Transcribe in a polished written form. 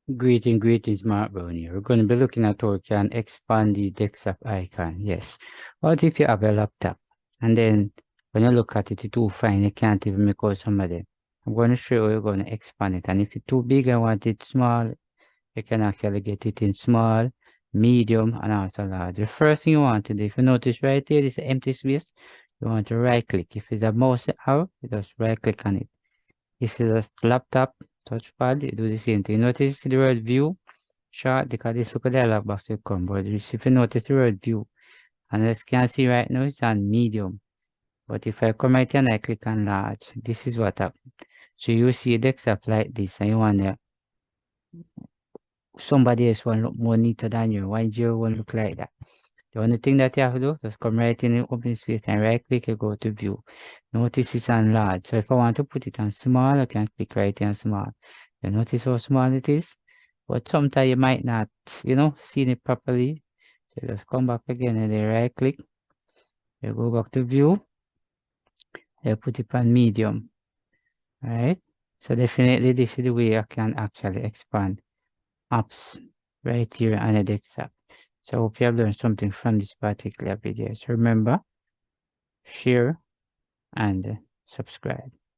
Greetings, Mark Brown here. We're going to be looking at how we can expand the desktop icon. Yes. What if you have a laptop and then when you look at it, it's too fine, you can't even make out some of them. I'm going to show you how you're going to expand it. And if it's too big and want it small, you can actually get it in small, medium, and also large. The first thing you want to do, if you notice right here, this is empty space, you want to right click. If it's a mouse arrow, you just right click on it. If it's a laptop touchpad, you do the same thing. Notice the word view short because this look at the dialog box will come. But if you notice the word view, and as you can see right now, it's on medium. But if I come right here and I click on large, this is what happens. So you see a desktop like this, and you want somebody else want look more neater than you. Why do you want look like that? The only thing that you have to do, just come right in the open space and right click, you go to view. Notice it's on large. So if I want to put it on small, I can click right here on small. You notice how small it is? But sometimes you might not, see it properly. So just come back again and then right click. You go back to view. You put it on medium. Alright. So definitely this is the way I can actually expand apps right here on the desktop. So I hope you have learned something from this particular video. So remember, share and subscribe.